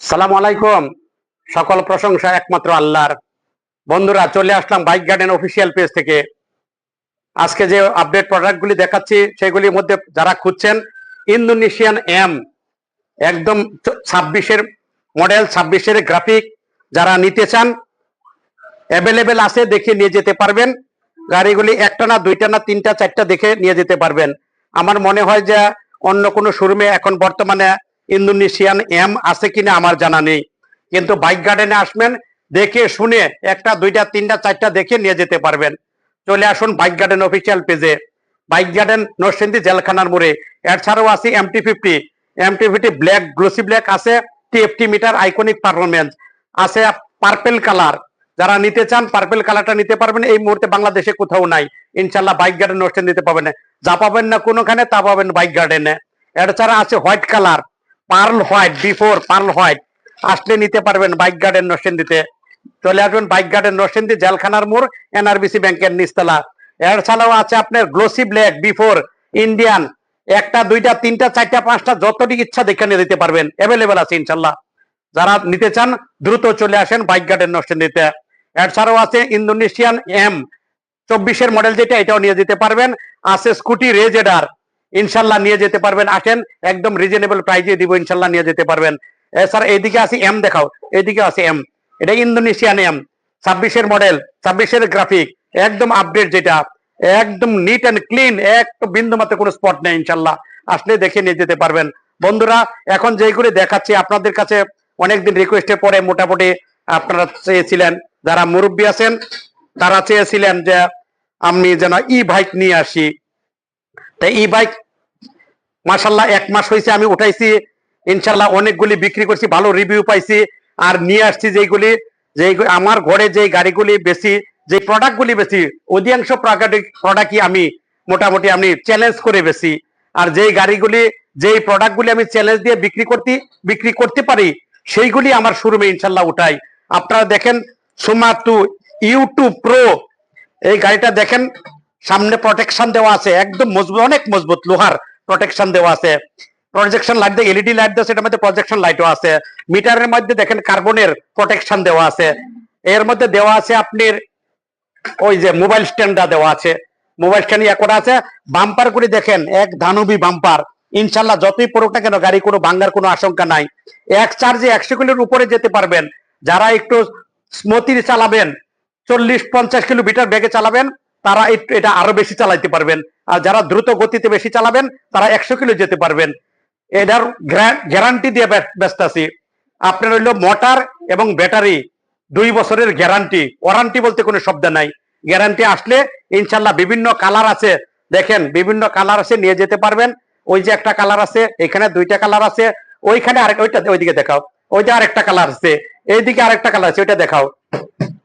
সালাম আলাইকুম। সকল প্রশংসা একমাত্র আল্লাহর। বন্ধুরা, চলে আসলাম বাইক গার্ডেন অফিসিয়াল পেজ থেকে। আজকে যে আপডেট প্রোডাক্টগুলি দেখাচ্ছি সেগুলির মধ্যে যারা খুঁজছেন ইন্দোনেশিয়ান এম, একদম 26-এর মডেল, 26-এর গ্রাফিক যারা নিতে চান অ্যাভেলেবেল আছে, দেখে নিয়ে যেতে পারবেন। গাড়িগুলি একটা না, দুইটা না, তিনটা, চারটা দেখে নিয়ে যেতে পারবেন। আমার মনে হয় যে অন্য কোনো শোরুমে এখন বর্তমানে ইন্দোনেশিয়ান এম আছে কিনা আমার জানা নেই, কিন্তু বাইক গার্ডেনে আসবেন, দেখে শুনে একটা, দুইটা, তিনটা, চারটা দেখে নিয়ে যেতে পারবেন। চলে আসুন বাইক গার্ডেন অফিসিয়াল পেজে। বাইক গার্ডেন নরসিংদী জেলখানার মোড়ে। এছাড়াও আছে MT50 ব্ল্যাক, গ্লোসি ব্ল্যাক আছে, TFT মিটার, আইকনিক পারফরমেন্স আছে, পার্পেল কালার। যারা নিতে চান পার্পেল কালারটা নিতে পারবেন। এই মুহূর্তে বাংলাদেশে কোথাও নাই, ইনশাল্লাহ বাইক গার্ডেন নরসিংদী দিতে পাবেন। যা পাবেন না কোনোখানে, তা পাবেন বাইক গার্ডেনে। এছাড়া আছে white colour, pearl white, before pearl white, আসলে নিতে পারবেন বাইক গার্ডেন নরসিংদীতে। চলে আসবেন বাইক গার্ডেন নরসিংদী জেলখানার মোড়, NRBC ব্যাংকের নিচতলা। এছাড়াও আছে আপনার গ্লোসি ব্ল্যাক, বিফোর ইন্ডিয়ান, একটা, দুইটা, তিনটা, চারটা, পাঁচটা, যতটি ইচ্ছা দেখে নিয়ে দিতে পারবেন। অ্যাভেলেবেল আছে ইনশাল্লাহ। যারা নিতে চান দ্রুত চলে আসেন বাইক গার্ডেন নরসিংদীতে। এছাড়াও আছে ইন্দোনেশিয়ান এম 24-এর মডেল, যেটা এটাও নিয়ে যেতে পারবেন। আছে স্কুটি রেজেডার, ইনশাল্লাহ নিয়ে যেতে পারবেন। আসেন, একদম রিজনেবল প্রাইসে দিব, ইনশাল্লাহ নিয়ে যেতে পারবেন। স্যার এইদিকে আছে এম, দেখাও, এইদিকে আছে এম, এটা ইন্দোনেশিয়ান এম 26-এর মডেল, 26-এর গ্রাফিক, একদম আপডেট, যেটা একদম নিট অ্যান্ড ক্লিন, একটু বিন্দু মাত্র কোনো স্পট নেই। ইনশাল্লাহ আসলে দেখে নিয়ে যেতে পারবেন। বন্ধুরা, এখন যেগুলি দেখাচ্ছি আপনাদের কাছে অনেকদিন রিকোয়েস্টের পরে মোটামুটি আপনারা চেয়েছিলেন, যারা মুরব্বী আছেন তারা চেয়েছিলেন যে আমি যেন বাইক নিয়ে আসি। তাই বাইক মাশাল্লাহ 1 মাস হয়েছে আমি উঠাইছি, ইনশাল্লাহ অনেকগুলি বিক্রি করছি, ভালো রিভিউ পাইছি। আর নিয়ে আসছি যেগুলি আমার ঘরে যে গাড়িগুলি বেশি, যে প্রোডাক্টগুলি বেশি, অধিকাংশ প্রোডাক্টই আমি মোটামুটি আমি চ্যালেঞ্জ করে বেশি। আর যেই গাড়িগুলি, যেই প্রোডাক্টগুলি আমি চ্যালেঞ্জ দিয়ে বিক্রি করতে পারি, সেইগুলি আমার শোরুমে ইনশাল্লাহ উঠাই। আপনারা দেখেন সুমা 2 U2 প্রো, এই গাড়িটা দেখেন, সামনে প্রোটেকশন দেওয়া আছে, একদম মজবুত, অনেক মজবুত লোহার প্রোটেকশন দেওয়া আছে। প্রজেকশন লাইট, LED লাইট দেওয়া আছে, এটার মধ্যে প্রজেকশন লাইটও আছে। মিটারের মধ্যে দেখেন কার্বনের প্রোটেকশন দেওয়া আছে। এর মধ্যে দেওয়া আছে আপনার ওই যে মোবাইল স্ট্যান্ডটা দেওয়া আছে, মোবাইল স্ট্যান্ড ইয়া করা আছে। বাম্পার করে দেখেন, এক ধানবী বাম্পার, ইনশাল্লাহ যতই পড়ুক না কেন গাড়ি কোনো ভাঙ্গার কোনো আশঙ্কা নাই। এক চার্জে 100 কিলোর উপরে যেতে পারবেন। যারা একটু স্মুথলি চালাবেন, 40-50 কিলোমিটার বেগে চালাবেন, তারা এটা আরো বেশি চালাইতে পারবেন। আর যারা দ্রুত গতিতে বেশি চালাবেন, তারা 100 কিলো যেতে পারবেন। এটার গ্যারান্টি দিয়ে ব্যস্ত আছি। আপনার হইলো মোটর এবং ব্যাটারি 2 বছরের গ্যারান্টি, ওয়ারান্টি বলতে কোনো শব্দ নাই। গ্যারান্টি আসলে ইনশাল্লাহ বিভিন্ন কালার আছে, দেখেন বিভিন্ন কালার আছে, নিয়ে যেতে পারবেন। ওই যে একটা কালার আছে, এখানে 2টা কালার আছে, ওইখানে আরেক, ওইটা ওইদিকে দেখাও, ওইটা আরেকটা কালার আছে, এইদিকে আরেকটা কালার আছে, ওইটা দেখাও,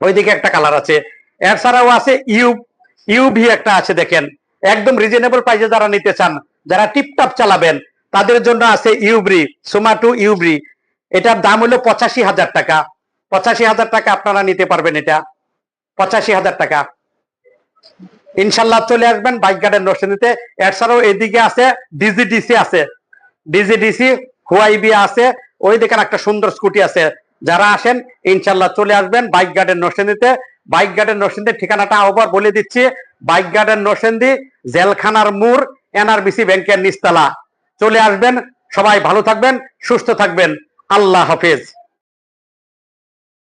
ওইদিকে একটা কালার আছে। এছাড়াও আছে ইউভি একটা আছে, দেখেন একদম রিজনেবল প্রাইসে যারা নিতে চান, যারা টিপটপ চালাবেন, তাদের জন্য আছে ইউব্রি, সুমা 2 ইউব্রি। এটার দাম হলো 85,000 টাকা। 85,000 টাকা আপনারা নিতে পারবেন, এটা 85,000 টাকা। ইনশাল্লাহ চলে আসবেন বাইক গার্ডেন নরসিংদীতে। এছাড়াও এদিকে আছে ডিজিডিসি আছে, ডিজিডিসি হুয়াইবি আছে, ওই দেখেন একটা সুন্দর স্কুটি আছে। যারা আসেন ইনশাল্লাহ চলে আসবেন বাইক গার্ডেন নরসিংদীতে। বাইক গার্ডেন নরসিংদীর ঠিকানাটা আবার বলে দিচ্ছি, বাইক গার্ডেন নরসিংদী জেলখানার মোড়, NRBC ব্যাংকের নিচতলা। চলে আসবেন, সবাই ভালো থাকবেন, সুস্থ থাকবেন, আল্লাহ হাফেজ।